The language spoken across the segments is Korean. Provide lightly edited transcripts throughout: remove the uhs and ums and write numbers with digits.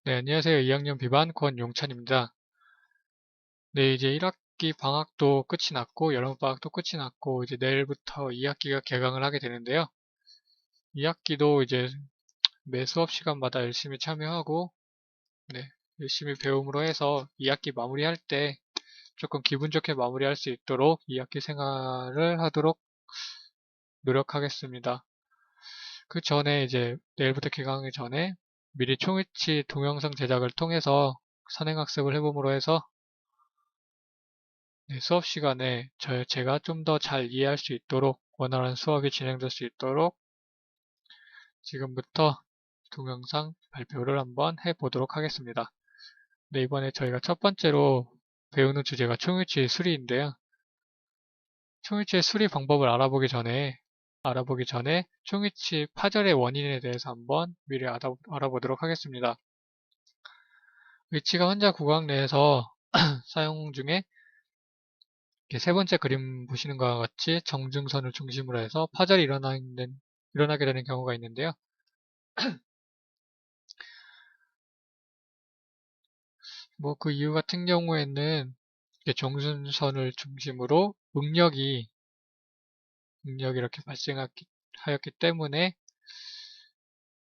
네, 안녕하세요. 2학년 비반 권용찬입니다. 네, 이제 1학기 방학도 끝이 났고, 여름방학도 끝이 났고, 이제 내일부터 2학기가 개강을 하게 되는데요. 2학기도 이제 매 수업 시간마다 열심히 참여하고, 네, 열심히 배움으로 해서 2학기 마무리할 때 조금 기분 좋게 마무리할 수 있도록 2학기 생활을 하도록 노력하겠습니다. 그 전에 이제 내일부터 개강하기 전에 미리 총일치 동영상 제작을 통해서 선행학습을 해봄으로 해서 네, 수업 시간에 제가 좀 더 잘 이해할 수 있도록 원활한 수업이 진행될 수 있도록 지금부터 동영상 발표를 한번 해보도록 하겠습니다. 네, 이번에 저희가 첫 번째로 배우는 주제가 총일치 수리인데요. 총일치의 수리 방법을 알아보기 전에 총일치 파절의 원인에 대해서 한번 미리 알아보도록 하겠습니다. 위치가 환자 구강 내에서 사용 중에 이렇게 세 번째 그림 보시는 것과 같이 정중선을 중심으로 해서 파절이 일어나게 되는 경우가 있는데요. 뭐 그 이유 같은 경우에는 이렇게 정중선을 중심으로 응력이 이렇게 발생하였기 때문에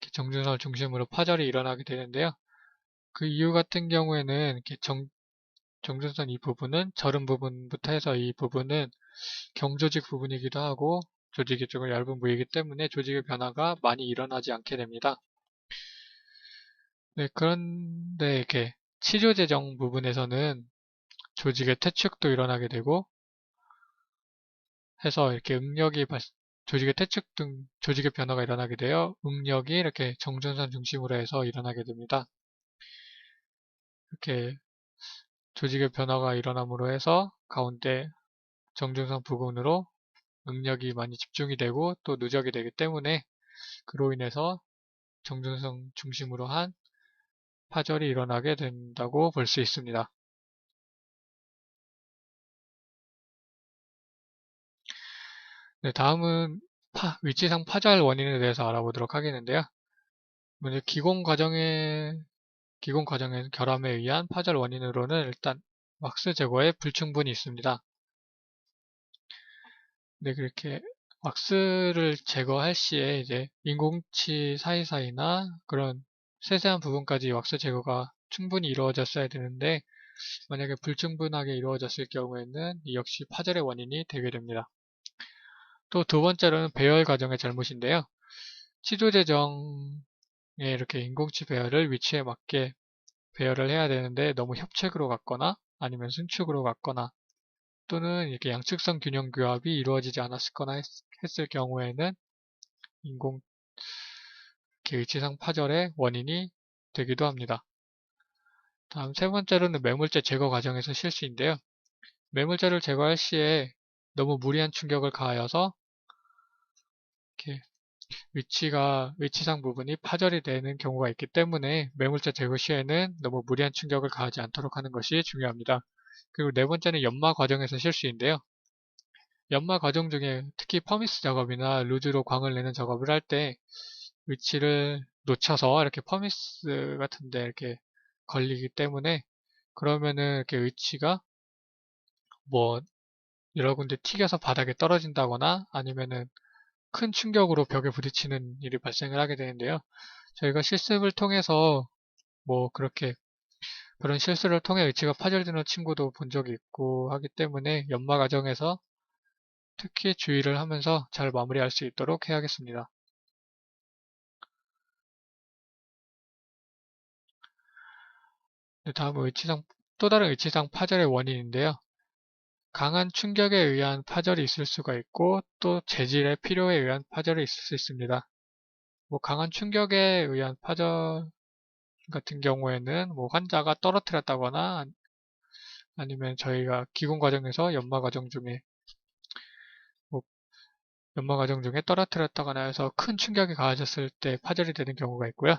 이렇게 정중선을 중심으로 파절이 일어나게 되는데요. 그 이유 같은 경우에는 이렇게 정중선 이 부분은 저른 부분부터 해서 이 부분은 경조직 부분이기도 하고 조직이 조금 얇은 부위이기 때문에 조직의 변화가 많이 일어나지 않게 됩니다. 네, 그런데 이렇게 치료 재정 부분에서는 조직의 퇴축도 일어나게 되고 해서 이렇게 조직의 퇴축 등 조직의 변화가 일어나게 되어 응력이 이렇게 정전선 중심으로 해서 일어나게 됩니다. 이렇게 조직의 변화가 일어남으로 해서 가운데 정전선 부근으로 응력이 많이 집중이 되고 또 누적이 되기 때문에 그로 인해서 정전선 중심으로 한 파절이 일어나게 된다고 볼 수 있습니다. 네, 다음은 위치상 파절 원인에 대해서 알아보도록 하겠는데요. 먼저 기본 과정의 결함에 의한 파절 원인으로는 일단 왁스 제거에 불충분이 있습니다. 네, 그렇게 왁스를 제거할 시에 이제 인공치 사이사이나 그런 세세한 부분까지 왁스 제거가 충분히 이루어졌어야 되는데 만약에 불충분하게 이루어졌을 경우에는 이 역시 파절의 원인이 되게 됩니다. 또 두 번째로는 배열 과정의 잘못인데요. 치조 재정에 이렇게 인공치 배열을 위치에 맞게 배열을 해야 되는데 너무 협착으로 갔거나 아니면 순축으로 갔거나 또는 이렇게 양측성 균형 교합이 이루어지지 않았거나 했을 경우에는 인공 의치상 파절의 원인이 되기도 합니다. 다음 세 번째로는 매물재 제거 과정에서 실수인데요. 매물재를 제거할 시에 너무 무리한 충격을 가하여서 이렇게 위치상 부분이 파절이 되는 경우가 있기 때문에 매물재 제거 시에는 너무 무리한 충격을 가하지 않도록 하는 것이 중요합니다. 그리고 네 번째는 연마 과정에서 실수인데요. 연마 과정 중에 특히 퍼미스 작업이나 루즈로 광을 내는 작업을 할 때 위치를 놓쳐서 이렇게 퍼미스 같은데 이렇게 걸리기 때문에 그러면은 이렇게 위치가 뭐 여러 군데 튀겨서 바닥에 떨어진다거나 아니면은 큰 충격으로 벽에 부딪히는 일이 발생을 하게 되는데요. 저희가 실습을 통해서 뭐 그렇게 그런 실수를 통해 위치가 파절되는 친구도 본 적이 있고 하기 때문에 연마 과정에서 특히 주의를 하면서 잘 마무리할 수 있도록 해야겠습니다. 네, 다음은 또 다른 위치상 파절의 원인인데요. 강한 충격에 의한 파절이 있을 수가 있고 또 재질의 필요에 의한 파절이 있을 수 있습니다. 뭐 강한 충격에 의한 파절 같은 경우에는 뭐 환자가 떨어뜨렸다거나 아니면 저희가 기공 과정에서 뭐 연마 과정 중에 떨어뜨렸다거나 해서 큰 충격이 가해졌을 때 파절이 되는 경우가 있고요.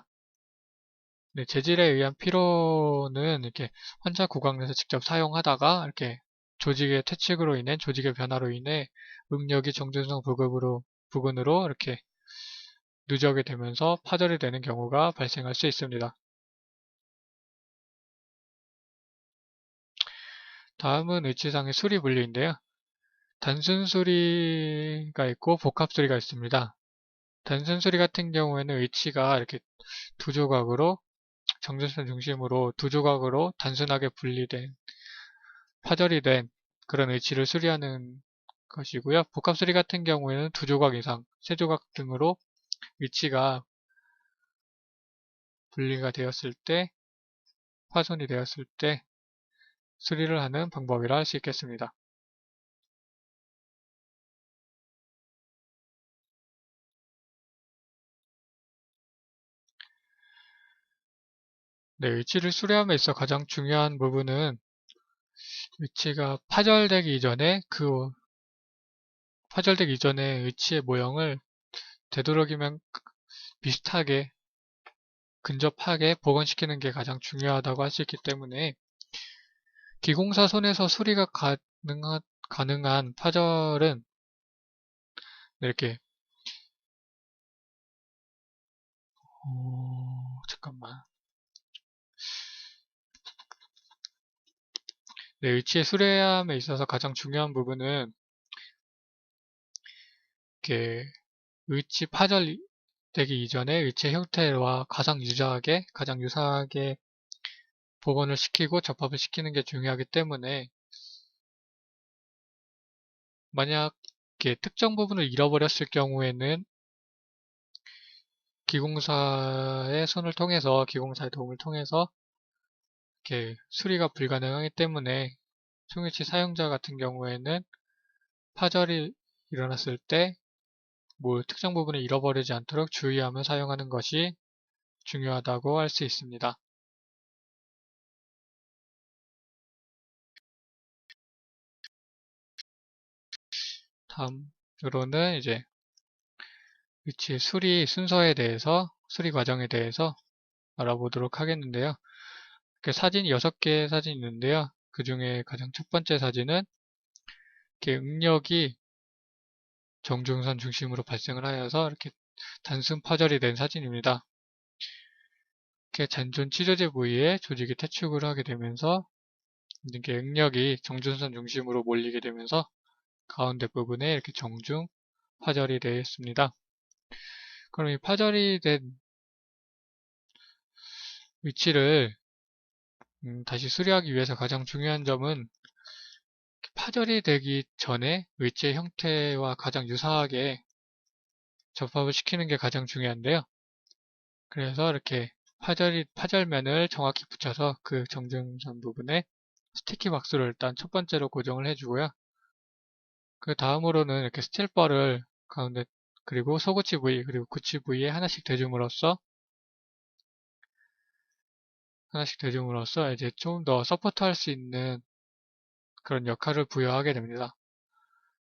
네, 재질에 의한 피로는 이렇게 환자 구강 내에서 직접 사용하다가 이렇게 조직의 퇴축으로 인해 조직의 변화로 인해 응력이 정준성 부근으로 이렇게 누적이 되면서 파절이 되는 경우가 발생할 수 있습니다. 다음은 위치상의 수리 분류인데요. 단순 수리가 있고 복합 수리가 있습니다. 단순 수리 같은 경우에는 위치가 이렇게 두 조각으로 정전선 중심으로 두 조각으로 단순하게 분리된 파절이 된 그런 위치를 수리하는 것이고요. 복합 수리 같은 경우에는 두 조각 이상, 세 조각 등으로 위치가 분리가 되었을 때, 파손이 되었을 때 수리를 하는 방법이라 할 수 있겠습니다. 네, 위치를 수리함에 있어 가장 중요한 부분은 위치가 파절되기 이전에 파절되기 이전에 위치의 모형을 되도록이면 비슷하게 근접하게 복원시키는 게 가장 중요하다고 할 수 있기 때문에 기공사 손에서 수리가 가능한 파절은 이렇게 잠깐만. 네, 위치의 수리함에 있어서 가장 중요한 부분은 이렇게 위치 파절되기 이전에 위치의 형태와 가장 유사하게 복원을 시키고 접합을 시키는 게 중요하기 때문에 만약 특정 부분을 잃어버렸을 경우에는 기공사의 도움을 통해서 이렇게 수리가 불가능하기 때문에 송위치 사용자 같은 경우에는 파절이 일어났을 때 특정 부분을 잃어버리지 않도록 주의하며 사용하는 것이 중요하다고 할 수 있습니다. 다음으로는 이제 위치 수리 순서에 대해서, 수리 과정에 대해서 알아보도록 하겠는데요. 사진이 6개의 사진이 있는데요. 그 중에 가장 첫 번째 사진은 이렇게 응력이 정중선 중심으로 발생을 하여서 이렇게 단순 파절이 된 사진입니다. 이렇게 잔존 치조제 부위에 조직이 퇴축을 하게 되면서 이렇게 응력이 정중선 중심으로 몰리게 되면서 가운데 부분에 이렇게 정중 파절이 되어 있습니다. 그럼 이 파절이 된 위치를 다시 수리하기 위해서 가장 중요한 점은 파절이 되기 전에 위치의 형태와 가장 유사하게 접합을 시키는 게 가장 중요한데요. 그래서 이렇게 파절면을 정확히 붙여서 그 정중선 부분에 스티키 박스로 일단 첫 번째로 고정을 해주고요. 그 다음으로는 이렇게 스틸버를 가운데 그리고 소구치 부위 그리고 구치 부위에 하나씩 대줌으로써 이제 좀 더 서포트할 수 있는 그런 역할을 부여하게 됩니다.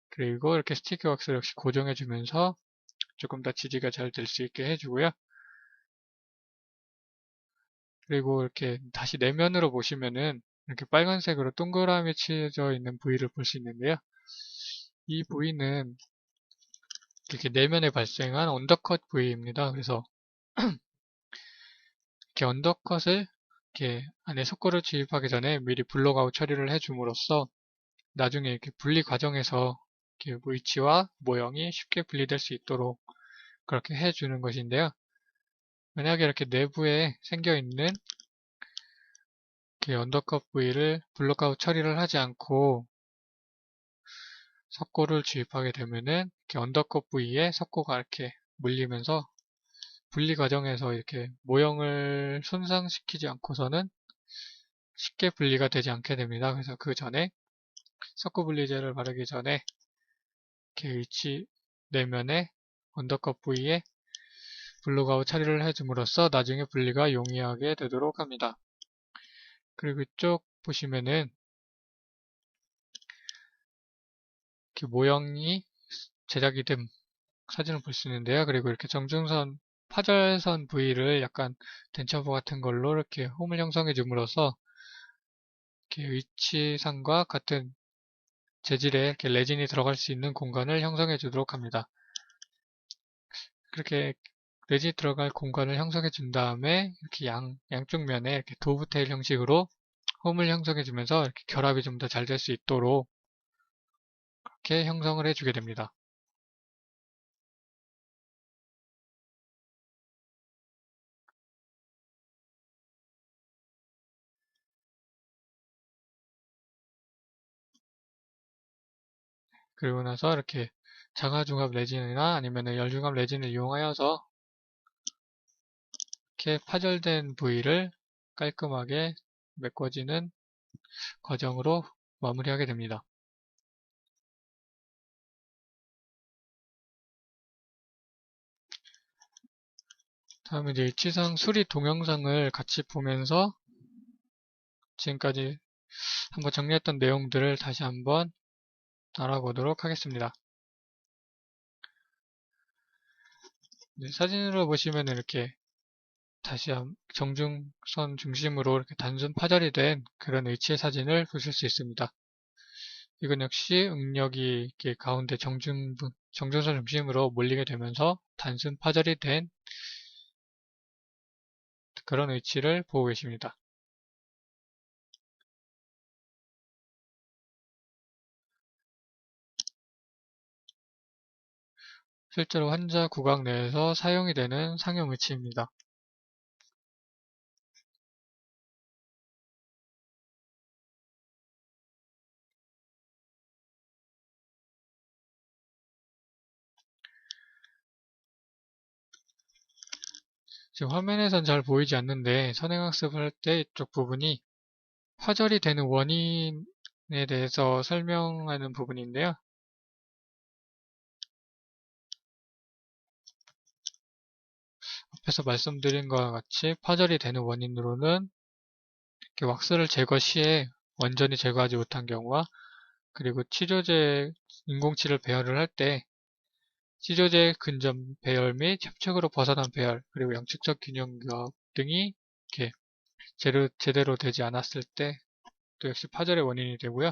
그리고 이렇게 스티키 박스를 역시 고정해주면서 조금 더 지지가 잘 될 수 있게 해주고요. 그리고 이렇게 다시 내면으로 보시면은 이렇게 빨간색으로 동그라미 치져 있는 부위를 볼 수 있는데요. 이 부위는 이렇게 내면에 발생한 언더컷 부위입니다. 그래서 이렇게 언더컷을 이렇게 안에 속고를 주입하기 전에 미리 블록아웃 처리를 해줌으로써 나중에 이렇게 분리 과정에서 이렇게 위치와 모형이 쉽게 분리될 수 있도록 그렇게 해주는 것인데요. 만약에 이렇게 내부에 생겨있는 이렇게 언더컷 부위를 블록아웃 처리를 하지 않고 석고를 주입하게 되면은 이렇게 언더컷 부위에 석고가 이렇게 물리면서 분리 과정에서 이렇게 모형을 손상시키지 않고서는 쉽게 분리가 되지 않게 됩니다. 그래서 그 전에 석고 분리제를 바르기 전에 이렇게 위치 내면에 언더컷 부위에 블록아웃 처리를 해줌으로써 나중에 분리가 용이하게 되도록 합니다. 그리고 이쪽 보시면은 이렇게 모형이 제작이 된 사진을 볼 수 있는데요. 그리고 이렇게 정중선 파절선 부위를 약간 덴처버 같은 걸로 이렇게 홈을 형성해 줌으로써 이렇게 위치상과 같은 재질의 이렇게 레진이 들어갈 수 있는 공간을 형성해 주도록 합니다. 그렇게 레진이 들어갈 공간을 형성해 준 다음에 이렇게 양쪽 면에 이렇게 도브테일 형식으로 홈을 형성해주면서 이렇게 결합이 좀 더 잘 될 수 있도록 그렇게 형성을 해주게 됩니다. 그리고 나서 이렇게 자가중압 레진이나 아니면 열중압 레진을 이용하여서 이렇게 파절된 부위를 깔끔하게 메꿔지는 과정으로 마무리하게 됩니다. 다음에 이제 일치상 수리 동영상을 같이 보면서 지금까지 한번 정리했던 내용들을 다시 한번 알아보도록 하겠습니다. 네, 사진으로 보시면 이렇게 다시 정중선 중심으로 이렇게 단순 파절이 된 그런 위치의 사진을 보실 수 있습니다. 이건 역시 응력이 이렇게 가운데 정중선 중심으로 몰리게 되면서 단순 파절이 된 그런 위치를 보고 계십니다. 실제로 환자 구강 내에서 사용이 되는 상용 위치입니다. 지금 화면에선 잘 보이지 않는데 선행학습할 때 이쪽 부분이 파절이 되는 원인에 대해서 설명하는 부분인데요. 앞에서 말씀드린 것과 같이 파절이 되는 원인으로는 이렇게 왁스를 제거 시에 완전히 제거하지 못한 경우와 그리고 치료제 인공치를 배열을 할 때 치료제 근점 배열 및 협착으로 벗어난 배열 그리고 양측적 균형력 등이 이렇게 제대로 되지 않았을 때 또 역시 파절의 원인이 되고요.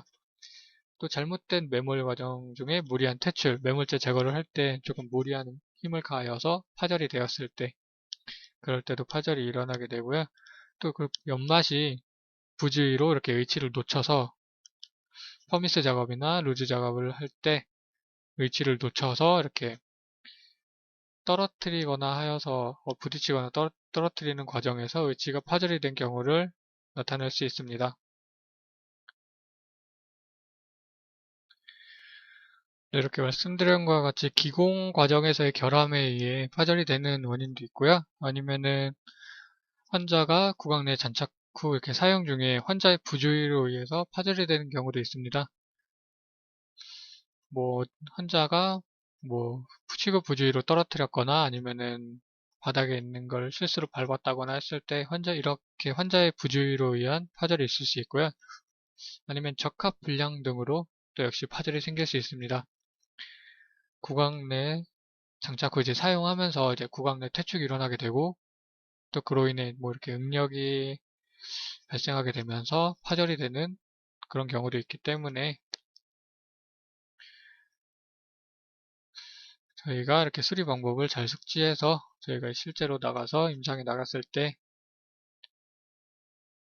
또 잘못된 매몰 과정 중에 무리한 퇴출, 매몰제 제거를 할 때 조금 무리한 힘을 가하여서 파절이 되었을 때 그럴 때도 파절이 일어나게 되고요. 또 그 연맛이 부주의로 이렇게 위치를 놓쳐서 퍼미스 작업이나 루즈 작업을 할 때 위치를 놓쳐서 이렇게 떨어뜨리거나 하여서 부딪히거나 떨어뜨리는 과정에서 위치가 파절이 된 경우를 나타낼 수 있습니다. 이렇게 말씀드린 것과 같이 기공 과정에서의 결함에 의해 파절이 되는 원인도 있고요. 아니면은 환자가 구강 내 장착 후 이렇게 사용 중에 환자의 부주의로 의해서 파절이 되는 경우도 있습니다. 뭐 환자가 뭐 치구 부주의로 떨어뜨렸거나 아니면은 바닥에 있는 걸 실수로 밟았다거나 했을 때 이렇게 환자의 부주의로 의한 파절이 있을 수 있고요. 아니면 적합 불량 등으로 또 역시 파절이 생길 수 있습니다. 구강 내 장착 후 이제 사용하면서 이제 구강 내 퇴축이 일어나게 되고 또 그로 인해 뭐 이렇게 응력이 발생하게 되면서 파절이 되는 그런 경우도 있기 때문에 저희가 이렇게 수리 방법을 잘 숙지해서 저희가 실제로 나가서 임상에 나갔을 때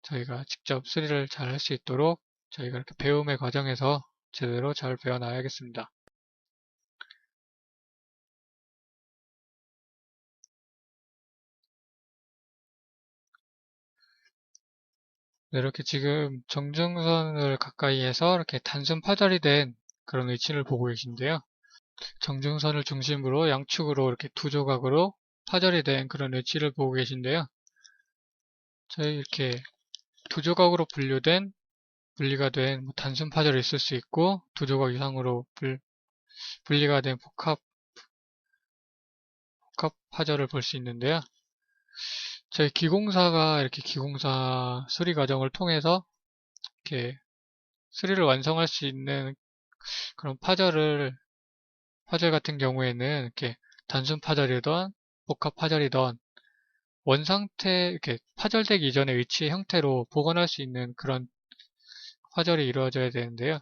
저희가 직접 수리를 잘 할 수 있도록 저희가 이렇게 배움의 과정에서 제대로 잘 배워놔야겠습니다. 네, 이렇게 지금 정중선을 가까이 해서 이렇게 단순 파절이 된 그런 위치를 보고 계신데요. 정중선을 중심으로 양축으로 이렇게 두 조각으로 파절이 된 그런 위치를 보고 계신데요. 저희 이렇게 두 조각으로 분리가 된 단순 파절이 있을 수 있고 두 조각 이상으로 분리가 된 복합 파절을 볼 수 있는데요. 저희 기공사가 이렇게 기공사 수리 과정을 통해서 이렇게 수리를 완성할 수 있는 그런 파절 같은 경우에는 이렇게 단순 파절이던 복합 파절이던 원상태 이렇게 파절되기 이전의 위치의 형태로 복원할 수 있는 그런 파절이 이루어져야 되는데요.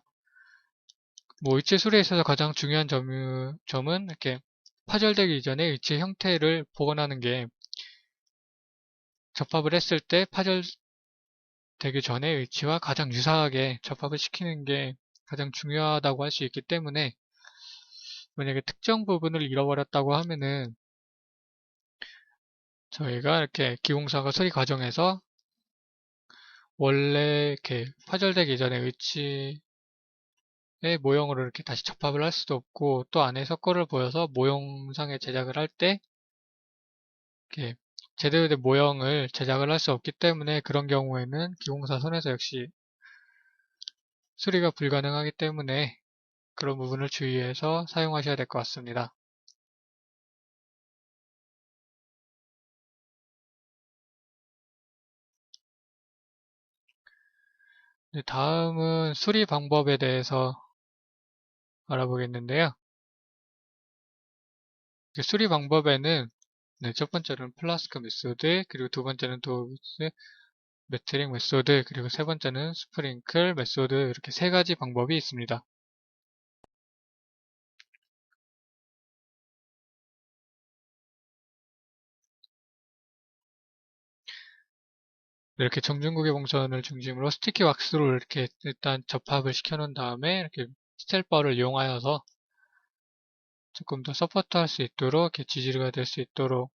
뭐 위치 수리에 있어서 가장 중요한 점은 이렇게 파절되기 이전의 위치의 형태를 복원하는 게 접합을 했을 때 되기 전의 위치와 가장 유사하게 접합을 시키는 게 가장 중요하다고 할 수 있기 때문에 만약에 특정 부분을 잃어버렸다고 하면은 저희가 이렇게 기공사가 수리 과정에서 원래 이렇게 파절되기 전의 위치의 모형으로 이렇게 다시 접합을 할 수도 없고 또 안에 석고를 보여서 모형상의 제작을 할 때 이렇게 제대로 된 모형을 제작을 할 수 없기 때문에 그런 경우에는 기공사 선에서 역시 수리가 불가능하기 때문에 그런 부분을 주의해서 사용하셔야 될 것 같습니다. 네, 다음은 수리 방법에 대해서 알아보겠는데요. 수리 방법에는 네, 첫 번째로는 플라스크 메소드, 그리고 두 번째는 도브스 매트릭 메소드, 그리고 세 번째는 스프링클 메소드 이렇게 세 가지 방법이 있습니다. 이렇게 정중국의 봉선을 중심으로 스티키 왁스로 이렇게 일단 접합을 시켜놓은 다음에 이렇게 스텔버를 이용하여서 조금 더 서포트할 수 있도록 이렇게 지지가 될 수 있도록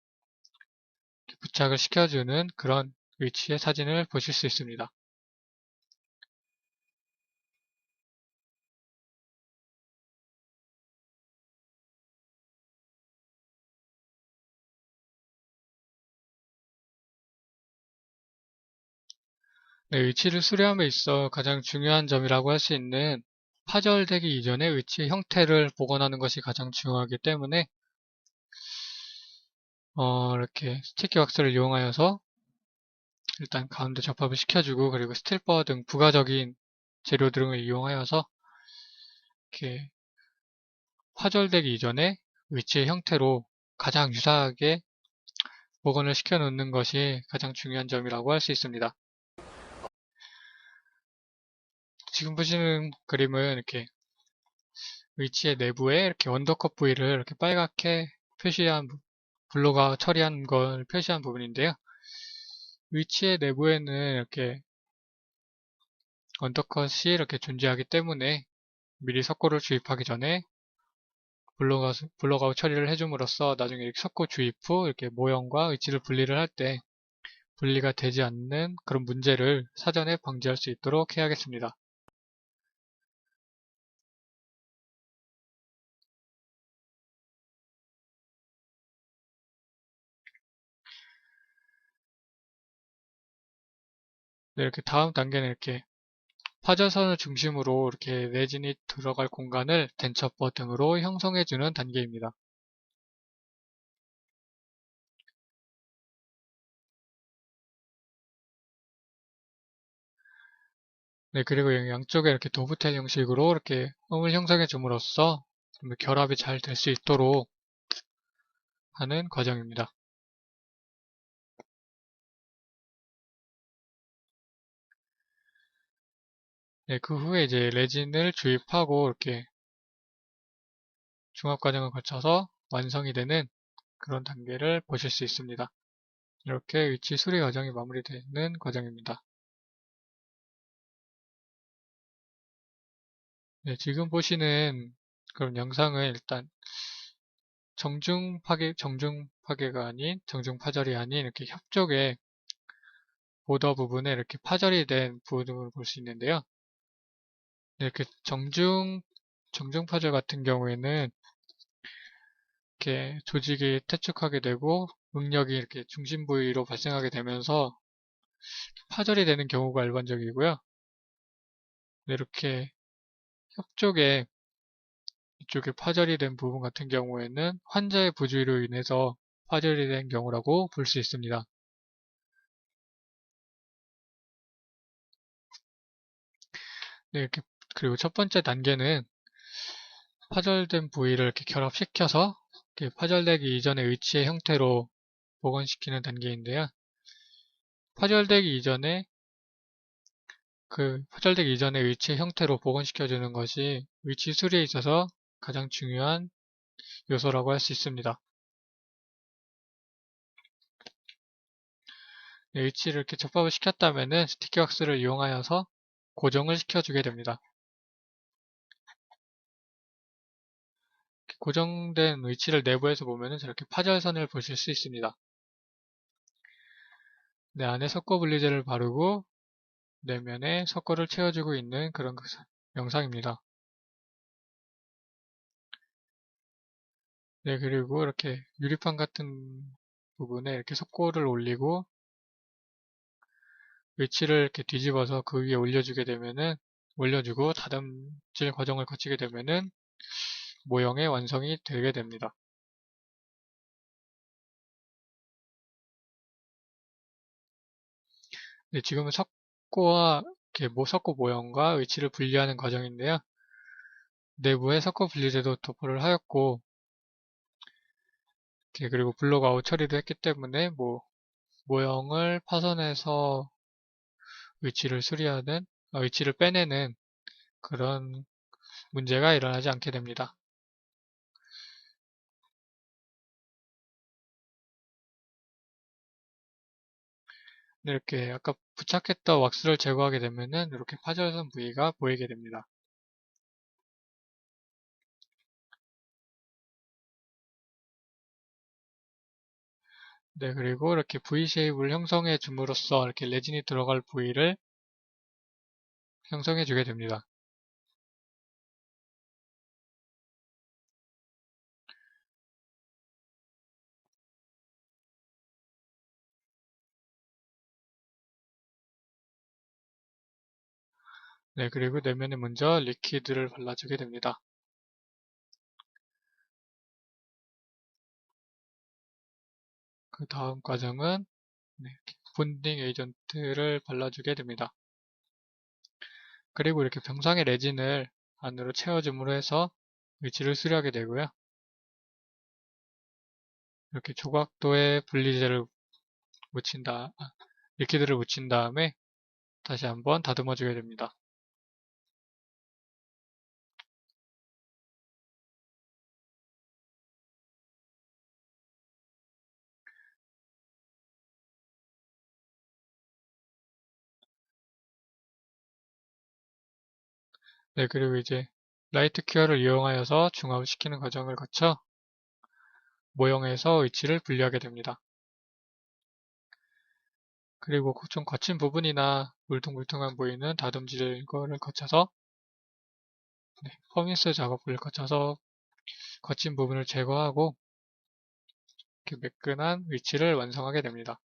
부착을 시켜주는 그런 위치의 사진을 보실 수 있습니다. 네, 위치를 수리함에 있어 가장 중요한 점이라고 할 수 있는 파절되기 이전의 위치의 형태를 복원하는 것이 가장 중요하기 때문에 이렇게 스티키 왁스를 이용하여서 일단 가운데 접합을 시켜주고 그리고 스틸버 등 부가적인 재료 등을 이용하여서 이렇게 파절되기 이전에 위치의 형태로 가장 유사하게 복원을 시켜 놓는 것이 가장 중요한 점이라고 할 수 있습니다. 지금 보시는 그림은 이렇게 위치의 내부에 이렇게 언더컷 부위를 이렇게 빨갛게 표시한 블로가 처리한 걸 표시한 부분인데요. 위치의 내부에는 이렇게 언더컷이 이렇게 존재하기 때문에 미리 석고를 주입하기 전에 블록아웃 처리를 해줌으로써 나중에 이렇게 석고 주입 후 이렇게 모형과 위치를 분리를 할 때 분리가 되지 않는 그런 문제를 사전에 방지할 수 있도록 해야겠습니다. 네, 이렇게 다음 단계는 이렇게 파절선을 중심으로 이렇게 레진이 들어갈 공간을 덴처퍼 등으로 형성해주는 단계입니다. 네, 그리고 양쪽에 이렇게 도브텔 형식으로 이렇게 홈을 형성해 줌으로써 좀 결합이 잘 될 수 있도록 하는 과정입니다. 네, 그 후에 이제 레진을 주입하고 이렇게 중합 과정을 거쳐서 완성이 되는 그런 단계를 보실 수 있습니다. 이렇게 위치 수리 과정이 마무리되는 과정입니다. 네, 지금 보시는 그런 영상은 일단 정중 파괴가 아닌, 정중 파절이 아닌 이렇게 협쪽에 보더 부분에 이렇게 파절이 된 부분을 볼 수 있는데요. 네, 이렇게 정중 파절 같은 경우에는 이렇게 조직이 퇴축하게 되고 응력이 이렇게 중심 부위로 발생하게 되면서 파절이 되는 경우가 일반적이고요. 네, 이렇게 협쪽에 이쪽에 파절이 된 부분 같은 경우에는 환자의 부주의로 인해서 파절이 된 경우라고 볼 수 있습니다. 네, 이렇게 그리고 첫 번째 단계는 파절된 부위를 이렇게 결합시켜서 이렇게 파절되기 이전의 위치의 형태로 복원시키는 단계인데요. 파절되기 이전에 파절되기 이전의 위치의 형태로 복원시켜주는 것이 위치 수리에 있어서 가장 중요한 요소라고 할 수 있습니다. 네, 위치를 이렇게 접합을 시켰다면은 스티키 왁스를 이용하여서 고정을 시켜주게 됩니다. 고정된 위치를 내부에서 보면은 저렇게 파절선을 보실 수 있습니다. 네, 안에 석고 분리제를 바르고 내면에 석고를 채워주고 있는 그런 영상입니다. 네, 그리고 이렇게 유리판 같은 부분에 이렇게 석고를 올리고 위치를 이렇게 뒤집어서 그 위에 올려주고 다듬질 과정을 거치게 되면은 모형의 완성이 되게 됩니다. 네, 지금은 석고와 이렇게 석고 모형과 위치를 분리하는 과정인데요. 내부에 석고 분리제도 도포를 하였고, 그리고 블록아웃 처리도 했기 때문에 모형을 파손해서 위치를 빼내는 그런 문제가 일어나지 않게 됩니다. 네, 이렇게 아까 부착했던 왁스를 제거하게 되면은 이렇게 파절선 부위가 보이게 됩니다. 네, 그리고 이렇게 V 쉐입을 형성해 줌으로써 이렇게 레진이 들어갈 부위를 형성해 주게 됩니다. 네, 그리고 내면에 먼저 리퀴드를 발라주게 됩니다. 그 다음 과정은 본딩 에이전트를 발라주게 됩니다. 그리고 이렇게 병상의 레진을 안으로 채워줌으로 해서 위치를 수리하게 되고요. 이렇게 조각도에 리퀴드를 묻힌 다음에 다시 한번 다듬어주게 됩니다. 네, 그리고 이제 라이트 큐어를 이용하여서 중화를 시키는 과정을 거쳐 모형에서 위치를 분리하게 됩니다. 그리고 좀 거친 부분이나 울퉁불퉁한 보이는 다듬질을 거쳐서 퍼미스 작업을 거쳐서 거친 부분을 제거하고 이렇게 매끈한 위치를 완성하게 됩니다.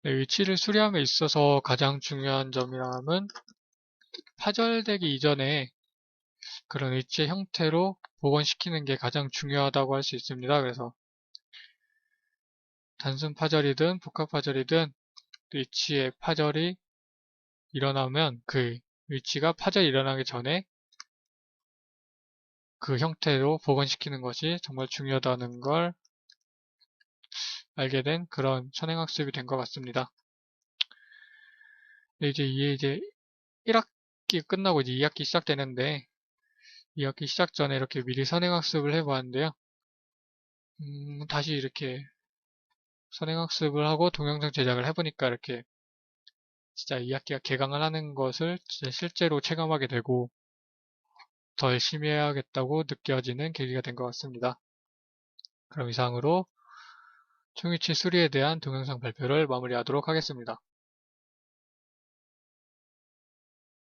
네, 위치를 수리함에 있어서 가장 중요한 점이라면 파절되기 이전에 그런 위치의 형태로 복원시키는 게 가장 중요하다고 할 수 있습니다. 그래서 단순 파절이든 복합 파절이든 위치의 파절이 일어나면 그 위치가 파절이 일어나기 전에 그 형태로 복원시키는 것이 정말 중요하다는 걸 알게 된 그런 선행학습이 된 것 같습니다. 이제 1학기 끝나고 이제 2학기 시작되는데 2학기 시작 전에 이렇게 미리 선행학습을 해보았는데요. 다시 이렇게 선행학습을 하고 동영상 제작을 해보니까 이렇게 진짜 2학기가 개강을 하는 것을 진짜 실제로 체감하게 되고 더 열심히 해야겠다고 느껴지는 계기가 된 것 같습니다. 그럼 이상으로 총위치 수리에 대한 동영상 발표를 마무리하도록 하겠습니다.